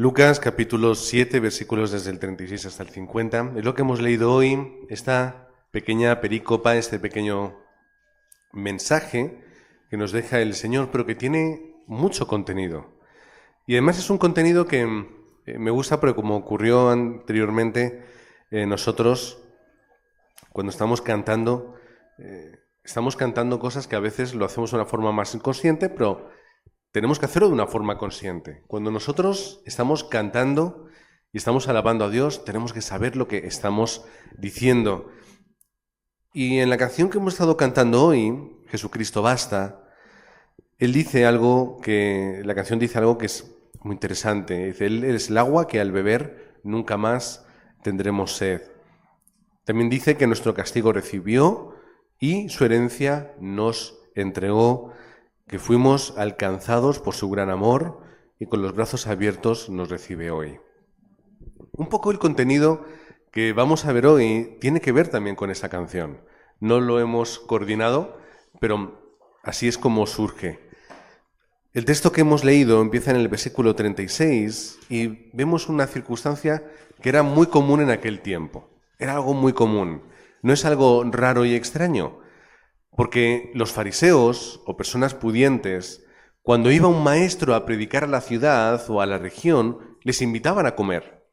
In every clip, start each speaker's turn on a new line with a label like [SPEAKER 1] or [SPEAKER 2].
[SPEAKER 1] Lucas capítulo 7, versículos desde el 36 hasta el 50. Es lo que hemos leído hoy, esta pequeña perícopa, este pequeño mensaje que nos deja el Señor, pero que tiene mucho contenido. Y además es un contenido que me gusta porque, como ocurrió anteriormente, nosotros cuando estamos cantando cosas que a veces lo hacemos de una forma más inconsciente, pero tenemos que hacerlo de una forma consciente. Cuando nosotros estamos cantando y estamos alabando a Dios, tenemos que saber lo que estamos diciendo. Y en la canción que hemos estado cantando hoy, Jesucristo basta, la canción dice algo que es muy interesante. Dice, Él es el agua que al beber nunca más tendremos sed. También dice que nuestro castigo recibió y su herencia nos entregó, que fuimos alcanzados por su gran amor y con los brazos abiertos nos recibe hoy. Un poco el contenido que vamos a ver hoy tiene que ver también con esa canción. No lo hemos coordinado, pero así es como surge. El texto que hemos leído empieza en el versículo 36 y vemos una circunstancia que era muy común en aquel tiempo. Era algo muy común. No es algo raro y extraño. Porque los fariseos o personas pudientes, cuando iba un maestro a predicar a la ciudad o a la región, les invitaban a comer.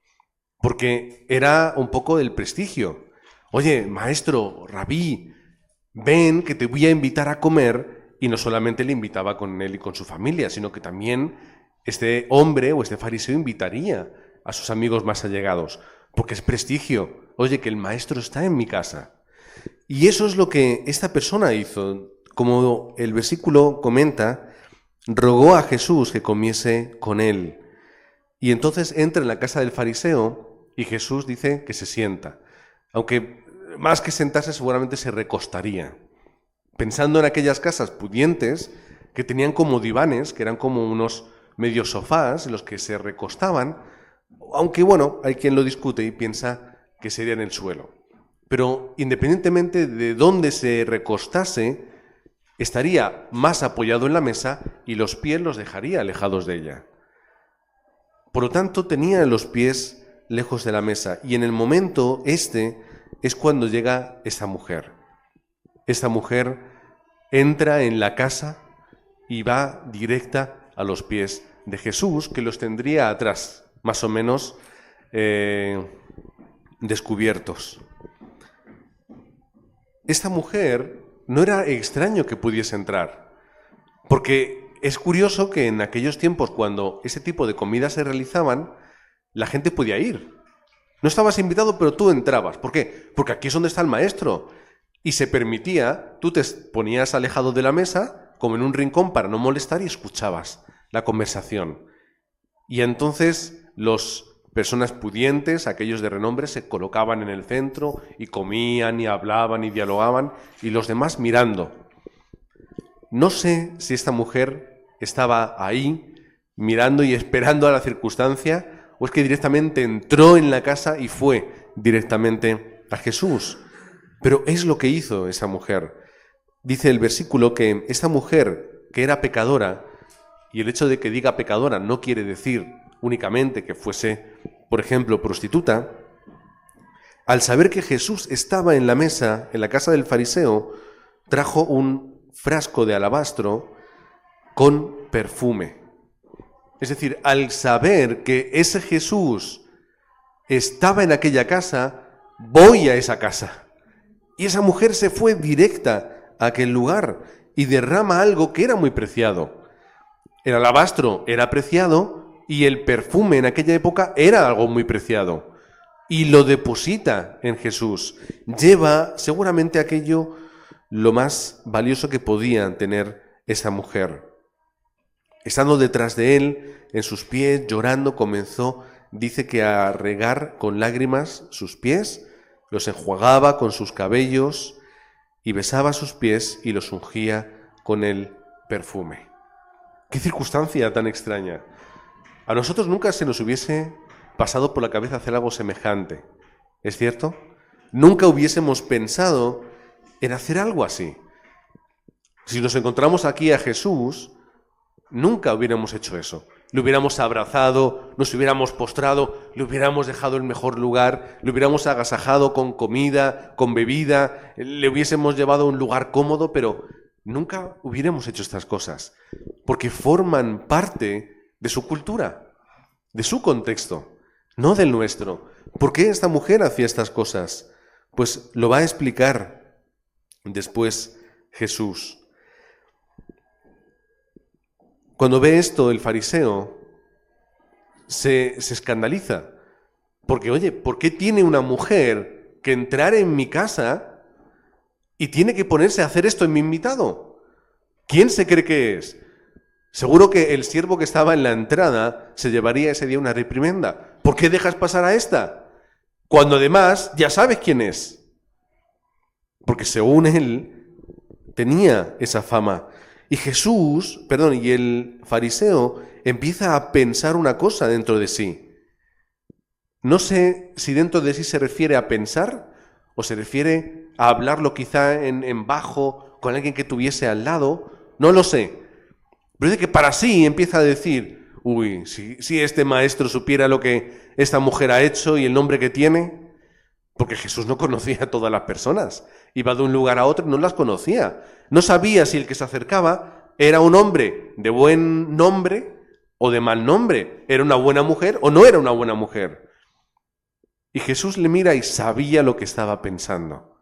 [SPEAKER 1] Porque era un poco el prestigio. Oye, maestro, rabí, ven que te voy a invitar a comer. Y no solamente le invitaba con él y con su familia, sino que también este hombre o este fariseo invitaría a sus amigos más allegados. Porque es prestigio. Oye, que el maestro está en mi casa. Y eso es lo que esta persona hizo. Como el versículo comenta, rogó a Jesús que comiese con él. Y entonces entra en la casa del fariseo y Jesús dice que se sienta. Aunque más que sentarse seguramente se recostaría. Pensando en aquellas casas pudientes que tenían como divanes, que eran como unos medios sofás en los que se recostaban, aunque bueno, hay quien lo discute y piensa que sería en el suelo. Pero independientemente de dónde se recostase, estaría más apoyado en la mesa y los pies los dejaría alejados de ella. Por lo tanto, tenía los pies lejos de la mesa. Y en el momento es cuando llega esta mujer. Esta mujer entra en la casa y va directa a los pies de Jesús, que los tendría atrás, más o menos descubiertos. Esta mujer no era extraño que pudiese entrar, porque es curioso que en aquellos tiempos, cuando ese tipo de comidas se realizaban, la gente podía ir. No estabas invitado, pero tú entrabas. ¿Por qué? Porque aquí es donde está el maestro. Y se permitía, tú te ponías alejado de la mesa, como en un rincón para no molestar, y escuchabas la conversación. Y entonces los personas pudientes, aquellos de renombre, se colocaban en el centro y comían y hablaban y dialogaban, y los demás mirando. No sé si esta mujer estaba ahí mirando y esperando a la circunstancia, o es que directamente entró en la casa y fue directamente a Jesús. Pero es lo que hizo esa mujer. Dice el versículo que esta mujer, que era pecadora, y el hecho de que diga pecadora no quiere decir únicamente que fuese, por ejemplo, prostituta, al saber que Jesús estaba en la mesa, en la casa del fariseo, trajo un frasco de alabastro con perfume. Es decir, al saber que ese Jesús estaba en aquella casa, voy a esa casa. Y esa mujer se fue directa a aquel lugar y derrama algo que era muy preciado. El alabastro era preciado y el perfume en aquella época era algo muy preciado. Y lo deposita en Jesús. Lleva seguramente aquello lo más valioso que podía tener esa mujer. Estando detrás de él, en sus pies, llorando, comenzó, dice que a regar con lágrimas sus pies, los enjuagaba con sus cabellos y besaba sus pies y los ungía con el perfume. ¡Qué circunstancia tan extraña! A nosotros nunca se nos hubiese pasado por la cabeza hacer algo semejante, ¿es cierto? Nunca hubiésemos pensado en hacer algo así. Si nos encontramos aquí a Jesús, nunca hubiéramos hecho eso. le hubiéramos abrazado, nos hubiéramos postrado, le hubiéramos dejado el mejor lugar, le hubiéramos agasajado con comida, con bebida, le hubiésemos llevado a un lugar cómodo, pero nunca hubiéramos hecho estas cosas, porque forman parte de su cultura, de su contexto, no del nuestro. ¿Por qué esta mujer hacía estas cosas? Pues lo va a explicar después Jesús. Cuando ve esto, el fariseo se escandaliza. Porque, oye, ¿por qué tiene una mujer que entrar en mi casa y tiene que ponerse a hacer esto en mi invitado? ¿Quién se cree que es? Seguro que el siervo que estaba en la entrada se llevaría ese día una reprimenda. ¿Por qué dejas pasar a esta? Cuando además ya sabes quién es. Porque según él tenía esa fama. Y y el fariseo empieza a pensar una cosa dentro de sí. No sé si dentro de sí se refiere a pensar o se refiere a hablarlo quizá en bajo con alguien que tuviese al lado. No lo sé. Pero dice que para sí empieza a decir, uy, si este maestro supiera lo que esta mujer ha hecho y el nombre que tiene. Porque Jesús no conocía a todas las personas. Iba de un lugar a otro y no las conocía. No sabía si el que se acercaba era un hombre de buen nombre o de mal nombre. ¿Era una buena mujer o no era una buena mujer? Y Jesús le mira y sabía lo que estaba pensando.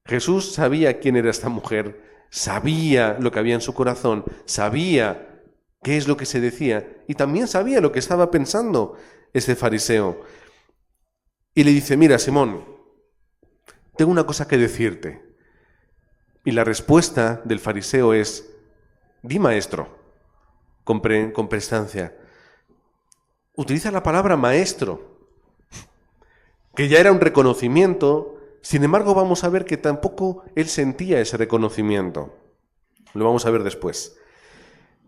[SPEAKER 1] Jesús sabía quién era esta mujer, sabía lo que había en su corazón, sabía qué es lo que se decía y también sabía lo que estaba pensando este fariseo. Y le dice, mira, Simón, tengo una cosa que decirte. Y la respuesta del fariseo es, di maestro, con prestancia. Utiliza la palabra maestro, que ya era un reconocimiento, sin embargo vamos a ver que tampoco él sentía ese reconocimiento. Lo vamos a ver después.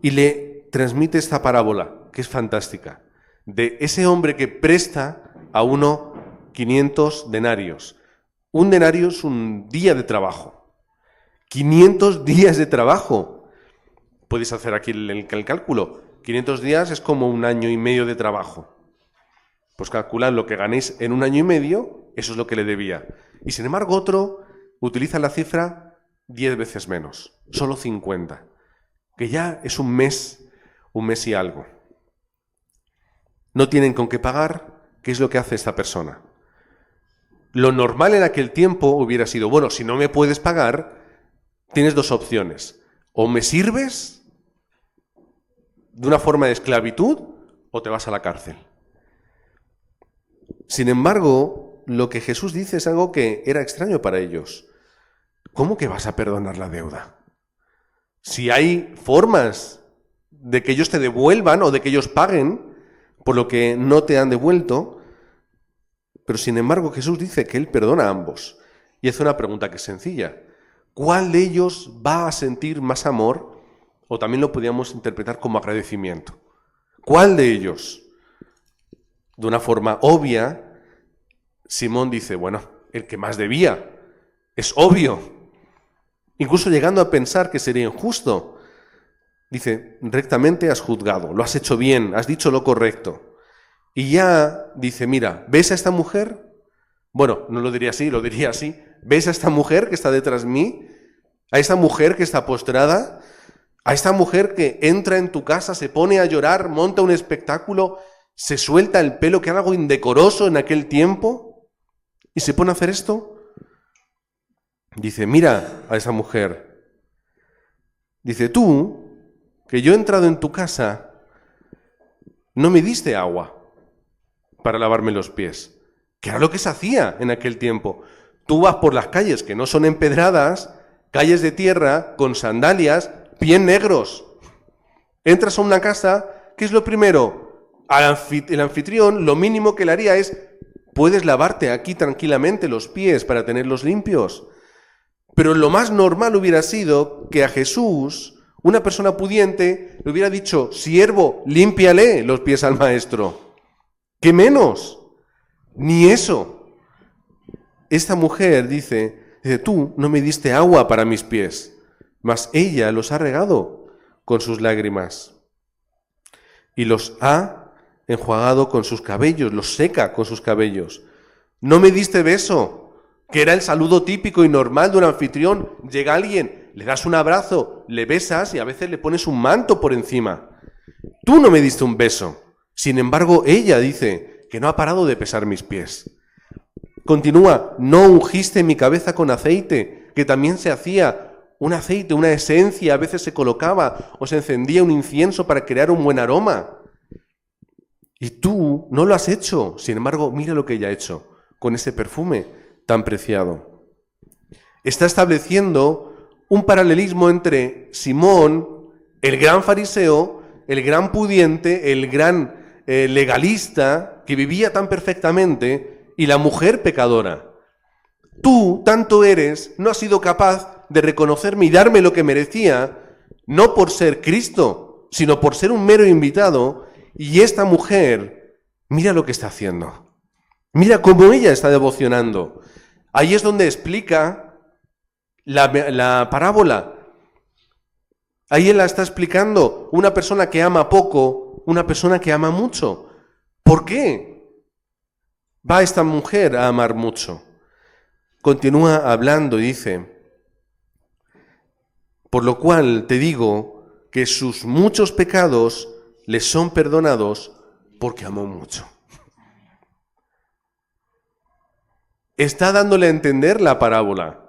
[SPEAKER 1] Y le transmite esta parábola, que es fantástica, de ese hombre que presta a uno 500 denarios. Un denario es un día de trabajo. 500 días de trabajo. Puedes hacer aquí el cálculo. 500 días es como 1 año y medio de trabajo. Pues calculad lo que ganéis en 1 año y medio, eso es lo que le debía. Y sin embargo otro utiliza la cifra 10 veces menos, solo 50, que ya es un mes y algo. No tienen con qué pagar, ¿qué es lo que hace esta persona? Lo normal en aquel tiempo hubiera sido, bueno, si no me puedes pagar, tienes 2 opciones. O me sirves de una forma de esclavitud o te vas a la cárcel. Sin embargo, lo que Jesús dice es algo que era extraño para ellos. ¿Cómo que vas a perdonar la deuda? Si hay formas de que ellos te devuelvan o de que ellos paguen por lo que no te han devuelto. Pero sin embargo Jesús dice que Él perdona a ambos. Y hace una pregunta que es sencilla. ¿Cuál de ellos va a sentir más amor? O también lo podríamos interpretar como agradecimiento. ¿Cuál de ellos? De una forma obvia, Simón dice, bueno, el que más debía. Es obvio. Incluso llegando a pensar que sería injusto. Dice, rectamente has juzgado, lo has hecho bien, has dicho lo correcto. Y ya dice, mira, ¿ves a esta mujer? Bueno, no lo diría así, lo diría así. ¿Ves a esta mujer que está detrás de mí? ¿A esta mujer que está postrada? ¿A esta mujer que entra en tu casa, se pone a llorar, monta un espectáculo, se suelta el pelo, que era algo indecoroso en aquel tiempo, y se pone a hacer esto? Dice, mira a esa mujer. Dice, tú, que yo he entrado en tu casa, no me diste agua para lavarme los pies, que era lo que se hacía en aquel tiempo. Tú vas por las calles que no son empedradas, calles de tierra, con sandalias, pies negros. Entras a una casa, ¿qué es lo primero? El anfitrión, lo mínimo que le haría es, puedes lavarte aquí tranquilamente los pies para tenerlos limpios. Pero lo más normal hubiera sido que a Jesús, una persona pudiente, le hubiera dicho, siervo, límpiale los pies al maestro. ¿Qué menos? Ni eso. Esta mujer dice, tú no me diste agua para mis pies, mas ella los ha regado con sus lágrimas. y los ha enjuagado con sus cabellos, los seca con sus cabellos. No me diste beso, que era el saludo típico y normal de un anfitrión. Llega alguien, le das un abrazo, le besas y a veces le pones un manto por encima. Tú no me diste un beso. Sin embargo, ella dice que no ha parado de besar mis pies. Continúa, no ungiste mi cabeza con aceite, que también se hacía un aceite, una esencia, a veces se colocaba o se encendía un incienso para crear un buen aroma. Y tú no lo has hecho. Sin embargo, mira lo que ella ha hecho con ese perfume tan preciado. Está estableciendo un paralelismo entre Simón, el gran fariseo, el gran pudiente, el gran legalista, que vivía tan perfectamente, y la mujer pecadora. Tú, tanto eres, no has sido capaz de reconocerme y darme lo que merecía, no por ser Cristo, sino por ser un mero invitado, y esta mujer, mira lo que está haciendo. Mira cómo ella está devocionando. Ahí es donde explica la parábola. Ahí él la está explicando. Una persona que ama poco, una persona que ama mucho. ¿Por qué va esta mujer a amar mucho? Continúa hablando y dice, por lo cual te digo que sus muchos pecados les son perdonados porque amó mucho. Está dándole a entender la parábola.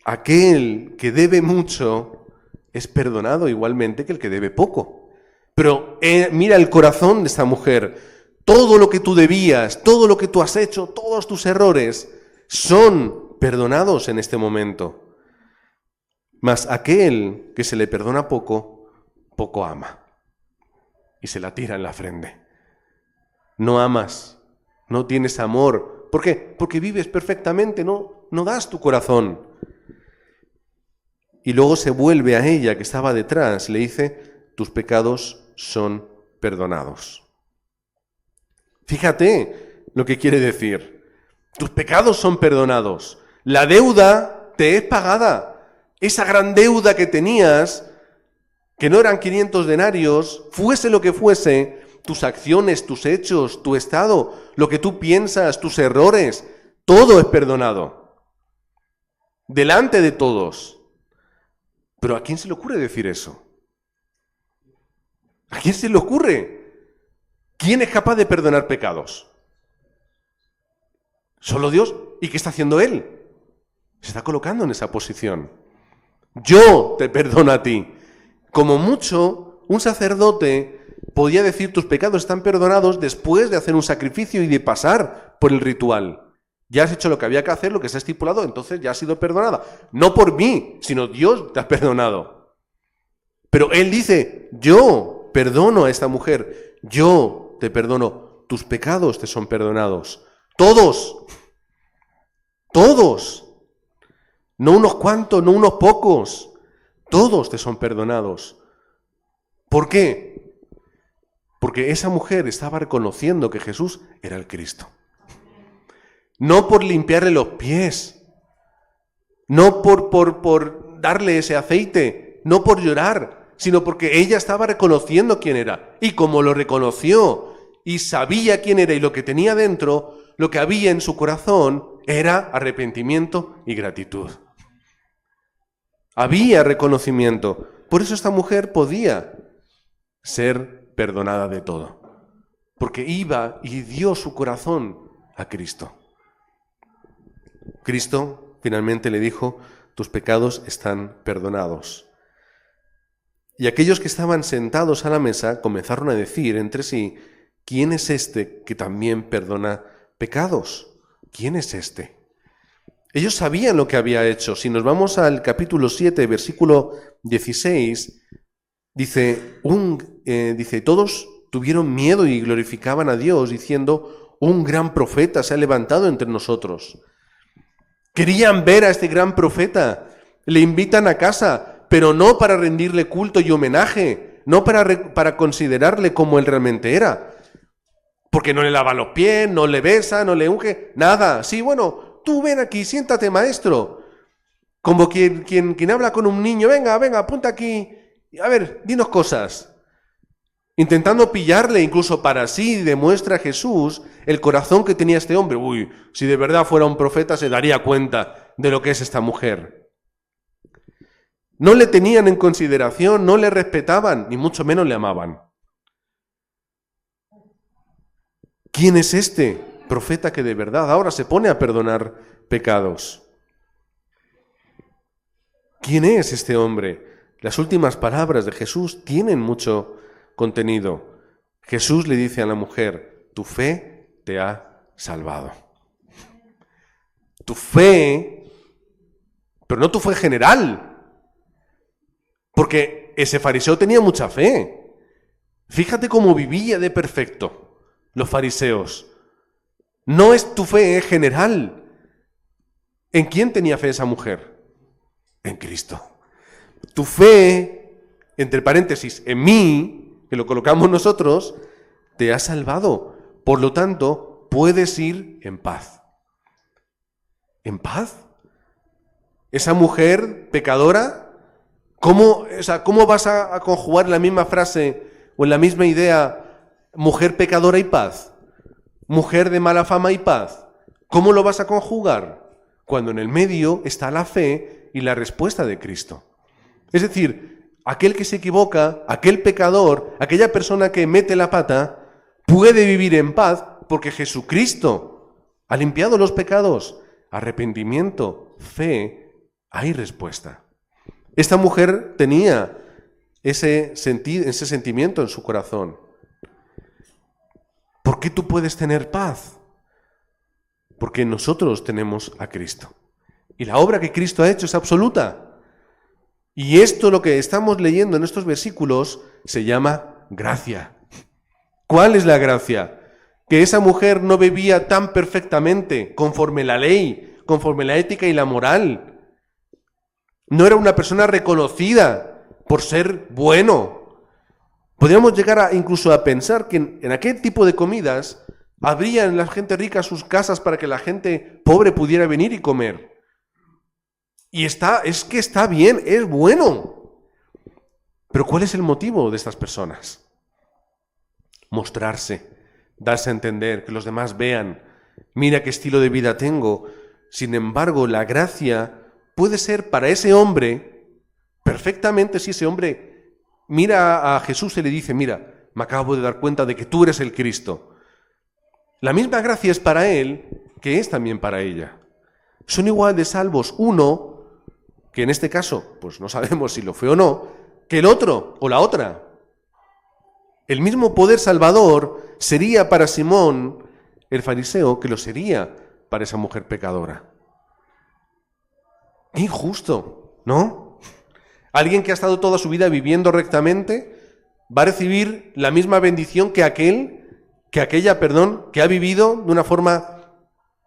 [SPEAKER 1] Aquel que debe mucho es perdonado igualmente que el que debe poco. Pero mira el corazón de esta mujer. Todo lo que tú debías, todo lo que tú has hecho, todos tus errores son perdonados en este momento. Mas aquel que se le perdona poco, poco ama. Y se la tira en la frente. No amas. No tienes amor. ¿Por qué? Porque vives perfectamente, no das tu corazón. Y luego se vuelve a ella que estaba detrás, le dice, tus pecados son perdonados. Fíjate lo que quiere decir. Tus pecados son perdonados. La deuda te es pagada. Esa gran deuda que tenías, que no eran 500 denarios, fuese lo que fuese, tus acciones, tus hechos, tu estado, lo que tú piensas, tus errores, todo es perdonado. Delante de todos. Pero ¿a quién se le ocurre decir eso? ¿A quién se le ocurre? ¿Quién es capaz de perdonar pecados? Solo Dios. ¿Y qué está haciendo Él? Se está colocando en esa posición. Yo te perdono a ti. Como mucho, un sacerdote podía decir tus pecados están perdonados después de hacer un sacrificio y de pasar por el ritual. Ya has hecho lo que había que hacer, lo que se ha estipulado, entonces ya has sido perdonada. No por mí, sino Dios te ha perdonado. Pero Él dice, yo perdono a esta mujer, yo te perdono, tus pecados te son perdonados. Todos. Todos. No unos cuantos, no unos pocos. Todos te son perdonados. ¿Por qué? Porque esa mujer estaba reconociendo que Jesús era el Cristo. No por limpiarle los pies, no por darle ese aceite, no por llorar, sino porque ella estaba reconociendo quién era. Y como lo reconoció y sabía quién era y lo que tenía dentro, lo que había en su corazón era arrepentimiento y gratitud. Había reconocimiento. Por eso esta mujer podía ser perdonada de todo. Porque iba y dio su corazón a Cristo. Cristo finalmente le dijo, tus pecados están perdonados. Y aquellos que estaban sentados a la mesa comenzaron a decir entre sí, ¿quién es este que también perdona pecados? ¿Quién es este? Ellos sabían lo que había hecho. Si nos vamos al capítulo 7, versículo 16, dice, todos tuvieron miedo y glorificaban a Dios, diciendo, un gran profeta se ha levantado entre nosotros. Querían ver a este gran profeta, le invitan a casa, pero no para rendirle culto y homenaje, no para considerarle como él realmente era, porque no le lava los pies, no le besa, no le unge, nada. Sí, bueno, tú ven aquí, siéntate, maestro, como quien habla con un niño, venga, apunta aquí, a ver, dinos cosas. intentando pillarle incluso para sí, demuestra Jesús el corazón que tenía este hombre. Uy, si de verdad fuera un profeta se daría cuenta de lo que es esta mujer. No le tenían en consideración, no le respetaban, ni mucho menos le amaban. ¿Quién es este profeta que de verdad ahora se pone a perdonar pecados? ¿Quién es este hombre? Las últimas palabras de Jesús tienen mucho contenido. Jesús le dice a la mujer, tu fe te ha salvado. Tu fe, pero no tu fe general, porque ese fariseo tenía mucha fe. Fíjate cómo vivía de perfecto los fariseos. No es tu fe general. ¿En quién tenía fe esa mujer? En Cristo. Tu fe, entre paréntesis, en mí, que lo colocamos nosotros, te ha salvado. Por lo tanto, puedes ir en paz. ¿En paz? Esa mujer pecadora, ¿cómo vas a conjugar en la misma frase o en la misma idea mujer pecadora y paz? Mujer de mala fama y paz. ¿Cómo lo vas a conjugar? Cuando en el medio está la fe y la respuesta de Cristo. Es decir, aquel que se equivoca, aquel pecador, aquella persona que mete la pata, puede vivir en paz porque Jesucristo ha limpiado los pecados. Arrepentimiento, fe, hay respuesta. Esta mujer tenía ese sentimiento en su corazón. ¿Por qué tú puedes tener paz? Porque nosotros tenemos a Cristo. Y la obra que Cristo ha hecho es absoluta. Y esto, lo que estamos leyendo en estos versículos, se llama gracia. ¿Cuál es la gracia? Que esa mujer no vivía tan perfectamente conforme la ley, conforme la ética y la moral. No era una persona reconocida por ser bueno. Podríamos llegar incluso a pensar que en aquel tipo de comidas abrían la gente rica sus casas para que la gente pobre pudiera venir y comer. Y es que está bien, es bueno. Pero ¿cuál es el motivo de estas personas? Mostrarse, darse a entender, que los demás vean, mira qué estilo de vida tengo. Sin embargo, la gracia puede ser para ese hombre, perfectamente si ese hombre mira a Jesús y le dice, mira, me acabo de dar cuenta de que tú eres el Cristo. La misma gracia es para él que es también para ella. Son igual de salvos uno, que en este caso, pues no sabemos si lo fue o no, que el otro o la otra. El mismo poder salvador sería para Simón, el fariseo, que lo sería para esa mujer pecadora. ¡Qué injusto!, ¿no? Alguien que ha estado toda su vida viviendo rectamente va a recibir la misma bendición que aquella, que ha vivido de una forma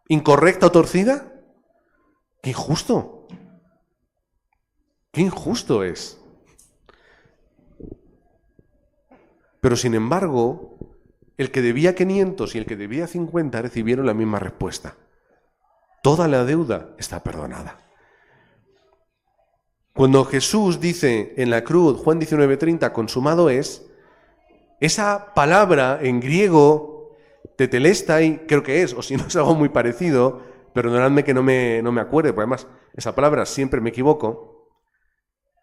[SPEAKER 1] incorrecta o torcida. ¡Qué injusto! ¡Qué injusto es! Pero sin embargo, el que debía 500 y el que debía 50 recibieron la misma respuesta. Toda la deuda está perdonada. Cuando Jesús dice en la cruz, Juan 19:30, consumado es, esa palabra en griego, tetelestai, creo que es, o si no es algo muy parecido, perdonadme que no me acuerde, porque además esa palabra siempre me equivoco,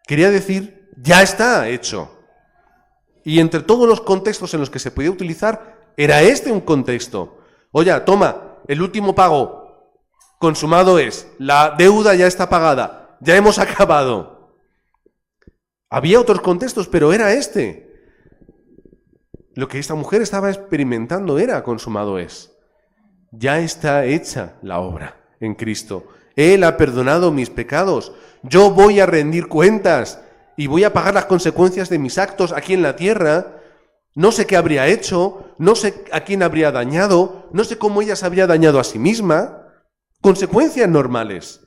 [SPEAKER 1] quería decir, ya está hecho. Y entre todos los contextos en los que se podía utilizar, era este un contexto. Oye, toma, el último pago, consumado es, la deuda ya está pagada, ya hemos acabado. Había otros contextos, pero era este. Lo que esta mujer estaba experimentando era consumado es. Ya está hecha la obra en Cristo. Él ha perdonado mis pecados. Yo voy a rendir cuentas y voy a pagar las consecuencias de mis actos aquí en la tierra. No sé qué habría hecho, no sé a quién habría dañado, no sé cómo ella se habría dañado a sí misma. Consecuencias normales.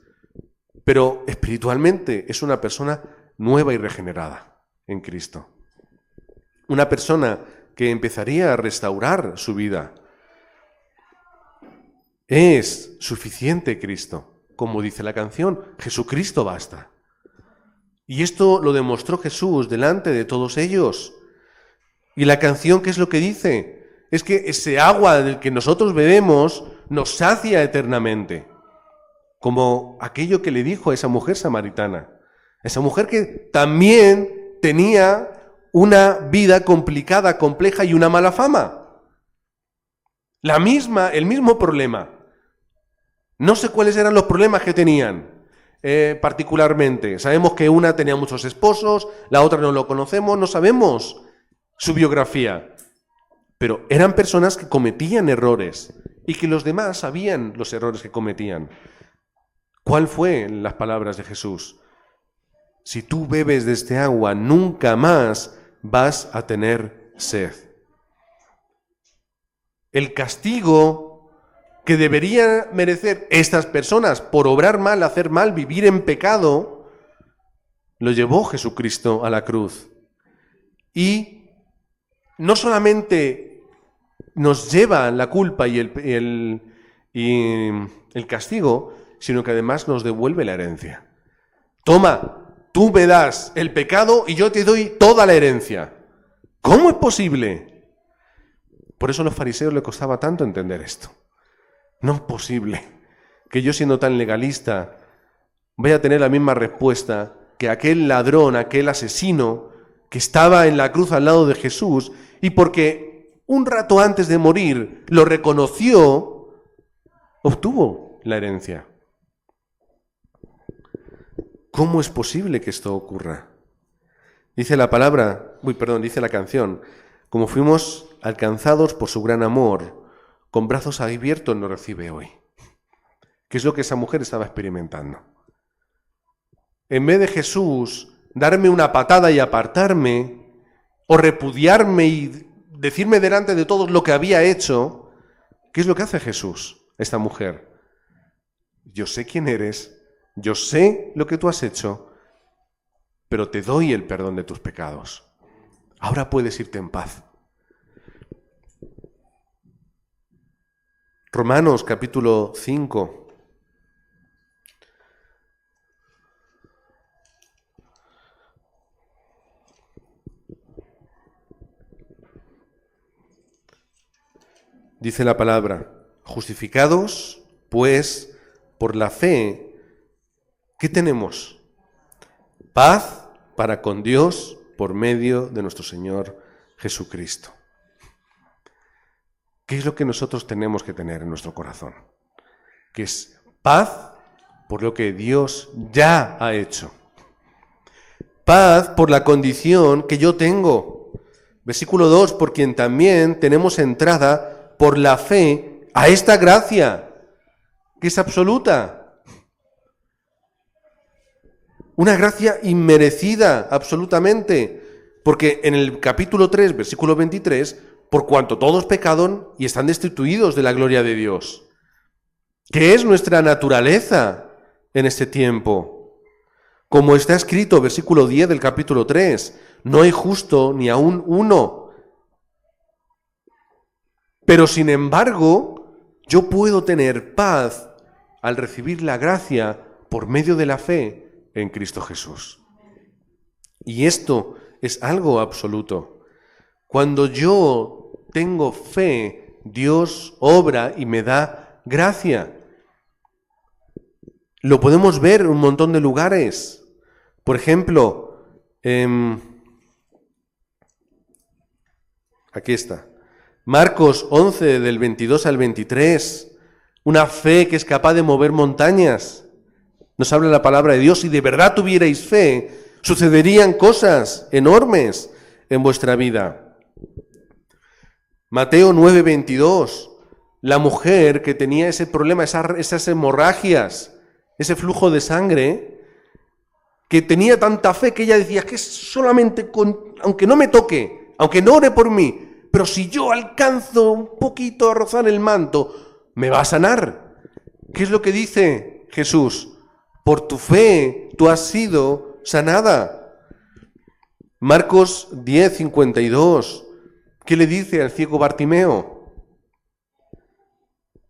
[SPEAKER 1] Pero espiritualmente es una persona nueva y regenerada en Cristo. Una persona que empezaría a restaurar su vida. Es suficiente Cristo. Como dice la canción, Jesucristo basta. Y esto lo demostró Jesús delante de todos ellos. Y la canción, ¿qué es lo que dice? Es que ese agua del que nosotros bebemos nos sacia eternamente. Como aquello que le dijo a esa mujer samaritana. Esa mujer que también tenía una vida complicada, compleja y una mala fama. El mismo problema. No sé cuáles eran los problemas que tenían particularmente. Sabemos que una tenía muchos esposos, la otra no lo conocemos, no sabemos su biografía. Pero eran personas que cometían errores y que los demás sabían los errores que cometían. ¿Cuál fue las palabras de Jesús? Si tú bebes de este agua, nunca más vas a tener sed. El castigo que deberían merecer estas personas por obrar mal, hacer mal, vivir en pecado, lo llevó Jesucristo a la cruz. Y no solamente nos lleva la culpa y el castigo, sino que además nos devuelve la herencia. Toma, tú me das el pecado y yo te doy toda la herencia. ¿Cómo es posible? Por eso a los fariseos les costaba tanto entender esto. No es posible que yo, siendo tan legalista, vaya a tener la misma respuesta que aquel ladrón, aquel asesino que estaba en la cruz al lado de Jesús y porque un rato antes de morir lo reconoció, obtuvo la herencia. ¿Cómo es posible que esto ocurra? Dice la canción, como fuimos alcanzados por su gran amor, con brazos abiertos nos recibe hoy. ¿Qué es lo que esa mujer estaba experimentando? En vez de Jesús darme una patada y apartarme, o repudiarme y decirme delante de todos lo que había hecho, ¿qué es lo que hace Jesús, esta mujer? Yo sé quién eres, yo sé lo que tú has hecho, pero te doy el perdón de tus pecados. Ahora puedes irte en paz. Romanos capítulo 5. Dice la palabra, justificados, pues, por la fe, ¿qué tenemos? Paz para con Dios por medio de nuestro Señor Jesucristo. ¿Qué es lo que nosotros tenemos que tener en nuestro corazón? Que es paz por lo que Dios ya ha hecho. Paz por la condición que yo tengo. Versículo 2, por quien también tenemos entrada por la fe a esta gracia, que es absoluta. Una gracia inmerecida, absolutamente. Porque en el capítulo 3, versículo 23, por cuanto todos pecaron y están destituidos de la gloria de Dios. ¿Qué es nuestra naturaleza en este tiempo? Como está escrito, versículo 10 del capítulo 3, no hay justo ni aún uno. Pero sin embargo, yo puedo tener paz al recibir la gracia por medio de la fe en Cristo Jesús. Y esto es algo absoluto. Cuando yo tengo fe, Dios obra y me da gracia. Lo podemos ver en un montón de lugares. Por ejemplo, aquí está. Marcos 11, del 22 al 23. Una fe que es capaz de mover montañas. Nos habla la palabra de Dios. Si de verdad tuvierais fe, sucederían cosas enormes en vuestra vida. Mateo 9, 22. La mujer que tenía ese problema, esas hemorragias, ese flujo de sangre, que tenía tanta fe que ella decía que solamente aunque no me toque, aunque no ore por mí, pero si yo alcanzo un poquito a rozar el manto, me va a sanar. ¿Qué es lo que dice Jesús? Por tu fe tú has sido sanada. Marcos 10, 52. ¿Qué le dice al ciego Bartimeo?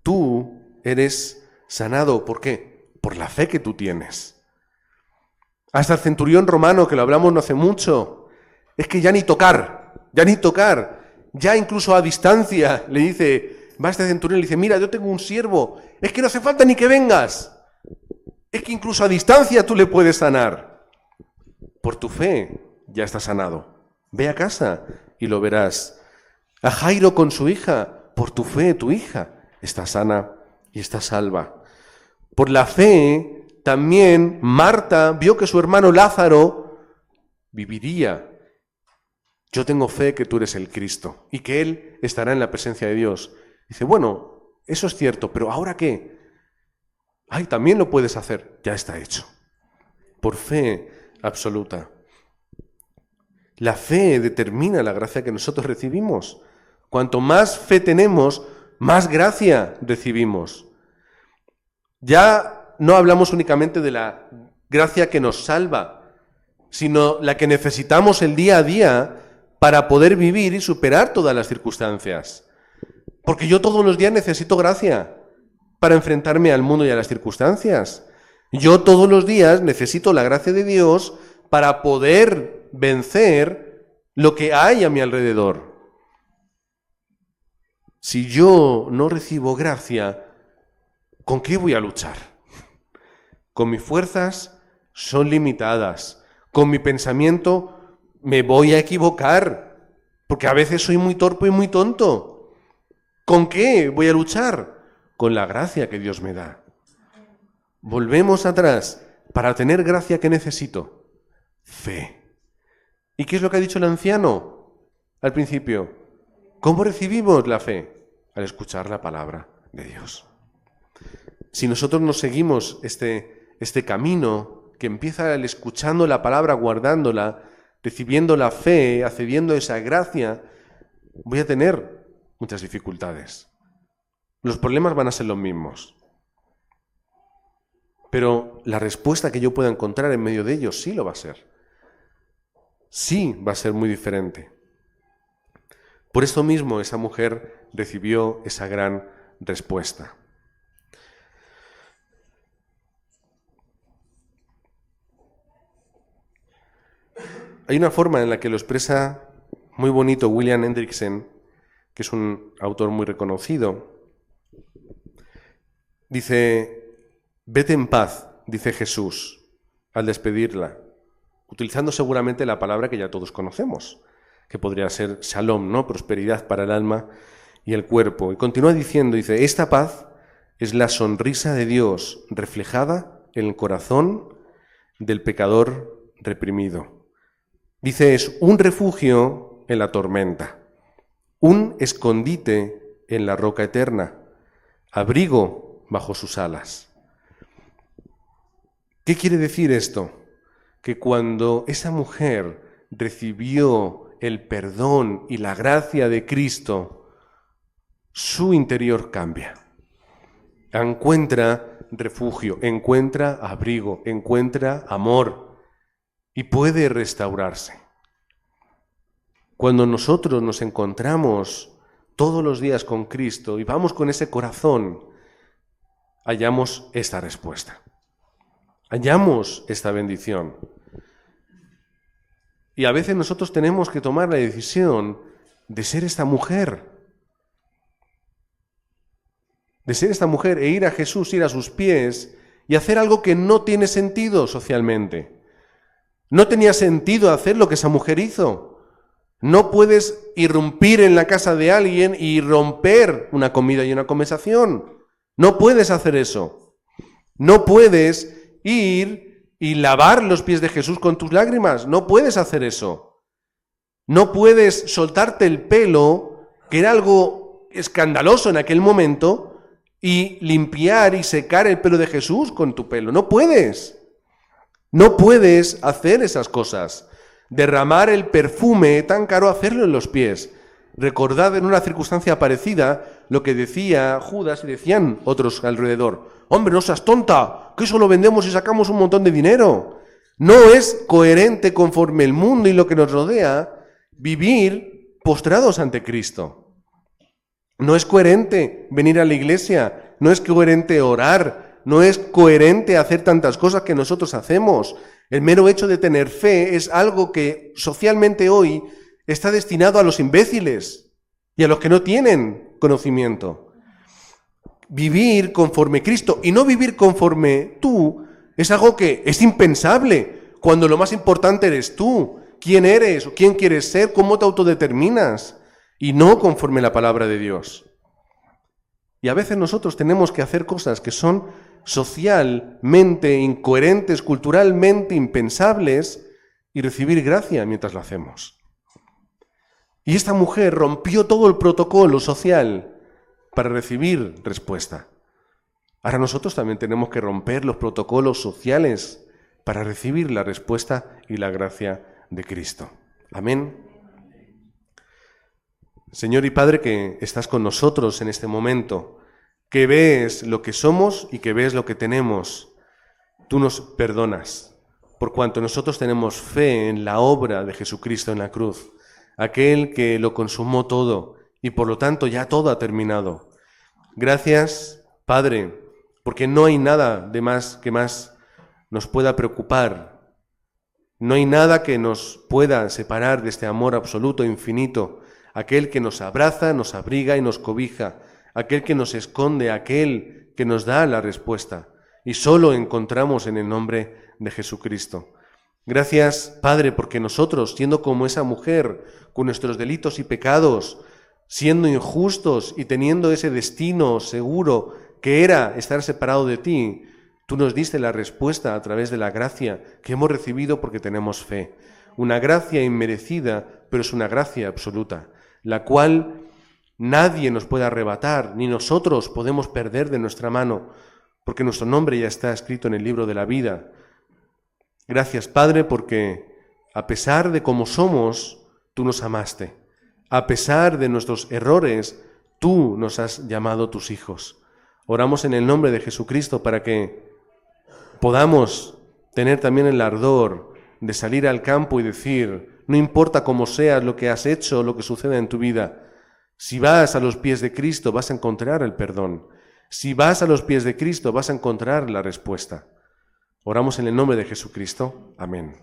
[SPEAKER 1] Tú eres sanado. ¿Por qué? Por la fe que tú tienes. Hasta el centurión romano, que lo hablamos no hace mucho, es que ya ni tocar. ya ni tocar, ya incluso a distancia le dice, va este centurión y le dice, mira, yo tengo un siervo, es que no hace falta ni que vengas, es que incluso a distancia tú le puedes sanar. Por tu fe ya está sanado. Ve a casa y lo verás. A Jairo con su hija, por tu fe tu hija está sana y está salva. Por la fe también Marta vio que su hermano Lázaro viviría. Yo tengo fe que tú eres el Cristo y que Él estará en la presencia de Dios. Dice, bueno, eso es cierto, pero ¿ahora qué? Ay, también lo puedes hacer. Ya está hecho. Por fe absoluta. La fe determina la gracia que nosotros recibimos. Cuanto más fe tenemos, más gracia recibimos. Ya no hablamos únicamente de la gracia que nos salva, sino la que necesitamos el día a día para poder vivir y superar todas las circunstancias. Porque yo todos los días necesito gracia para enfrentarme al mundo y a las circunstancias. Yo todos los días necesito la gracia de Dios para poder vencer lo que hay a mi alrededor. Si yo no recibo gracia, ¿con qué voy a luchar? Con mis fuerzas son limitadas. Con mi pensamiento me voy a equivocar, porque a veces soy muy torpe y muy tonto. ¿Con qué voy a luchar? Con la gracia que Dios me da. Volvemos atrás. Para tener gracia, ¿qué necesito? Fe. ¿Y qué es lo que ha dicho el anciano al principio? ¿Cómo recibimos la fe? Al escuchar la palabra de Dios. Si nosotros no seguimos este camino que empieza el escuchando la palabra, guardándola, recibiendo la fe, accediendo a esa gracia, voy a tener muchas dificultades. Los problemas van a ser los mismos. Pero la respuesta que yo pueda encontrar en medio de ellos sí lo va a ser. Sí va a ser muy diferente. Por esto mismo esa mujer recibió esa gran respuesta. Hay una forma en la que lo expresa muy bonito William Hendrickson, que es un autor muy reconocido. Dice, vete en paz, dice Jesús, al despedirla, utilizando seguramente la palabra que ya todos conocemos, que podría ser shalom, ¿no? Prosperidad para el alma y el cuerpo. Y continúa diciendo, dice, esta paz es la sonrisa de Dios reflejada en el corazón del pecador reprimido. Dice, es un refugio en la tormenta, un escondite en la roca eterna, abrigo bajo sus alas. ¿Qué quiere decir esto? Que cuando esa mujer recibió el perdón y la gracia de Cristo, su interior cambia. Encuentra refugio, encuentra abrigo, encuentra amor y puede restaurarse. Cuando nosotros nos encontramos todos los días con Cristo y vamos con ese corazón, hallamos esta respuesta, hallamos esta bendición. Y a veces nosotros tenemos que tomar la decisión de ser esta mujer, e ir a Jesús, ir a sus pies y hacer algo que no tiene sentido socialmente. No tenía sentido hacer lo que esa mujer hizo. No puedes irrumpir en la casa de alguien y romper una comida y una conversación. No puedes hacer eso. No puedes ir y lavar los pies de Jesús con tus lágrimas. No puedes hacer eso. No puedes soltarte el pelo, que era algo escandaloso en aquel momento, y limpiar y secar el pelo de Jesús con tu pelo. No puedes. No puedes hacer esas cosas. Derramar el perfume tan caro, hacerlo en los pies. Recordad en una circunstancia parecida lo que decía Judas y decían otros alrededor. Hombre, no seas tonta, que eso lo vendemos y sacamos un montón de dinero. No es coherente conforme el mundo y lo que nos rodea vivir postrados ante Cristo. No es coherente venir a la iglesia, no es coherente orar, no es coherente hacer tantas cosas que nosotros hacemos. El mero hecho de tener fe es algo que socialmente hoy está destinado a los imbéciles y a los que no tienen conocimiento. Vivir conforme Cristo y no vivir conforme tú es algo que es impensable cuando lo más importante eres tú. ¿Quién eres? ¿Quién quieres ser? ¿Cómo te autodeterminas? Y no conforme la palabra de Dios. Y a veces nosotros tenemos que hacer cosas que son socialmente incoherentes, culturalmente impensables, y recibir gracia mientras lo hacemos. Y esta mujer rompió todo el protocolo social para recibir respuesta. Ahora nosotros también tenemos que romper los protocolos sociales para recibir la respuesta y la gracia de Cristo. Amén. Señor y Padre, que estás con nosotros en este momento, que ves lo que somos y que ves lo que tenemos, tú nos perdonas, por cuanto nosotros tenemos fe en la obra de Jesucristo en la cruz, aquel que lo consumó todo y por lo tanto ya todo ha terminado. Gracias, Padre, porque no hay nada de más que más nos pueda preocupar. No hay nada que nos pueda separar de este amor absoluto, infinito, aquel que nos abraza, nos abriga y nos cobija, aquel que nos esconde, aquel que nos da la respuesta. Y solo encontramos en el nombre de Jesucristo. Gracias, Padre, porque nosotros, siendo como esa mujer, con nuestros delitos y pecados, siendo injustos y teniendo ese destino seguro que era estar separado de ti, tú nos diste la respuesta a través de la gracia que hemos recibido porque tenemos fe. Una gracia inmerecida, pero es una gracia absoluta, la cual nadie nos puede arrebatar, ni nosotros podemos perder de nuestra mano, porque nuestro nombre ya está escrito en el libro de la vida. Gracias, Padre, porque a pesar de cómo somos, tú nos amaste. A pesar de nuestros errores, tú nos has llamado tus hijos. Oramos en el nombre de Jesucristo para que podamos tener también el ardor de salir al campo y decir, no importa cómo seas, lo que has hecho, lo que suceda en tu vida, si vas a los pies de Cristo vas a encontrar el perdón. Si vas a los pies de Cristo vas a encontrar la respuesta. Oramos en el nombre de Jesucristo. Amén.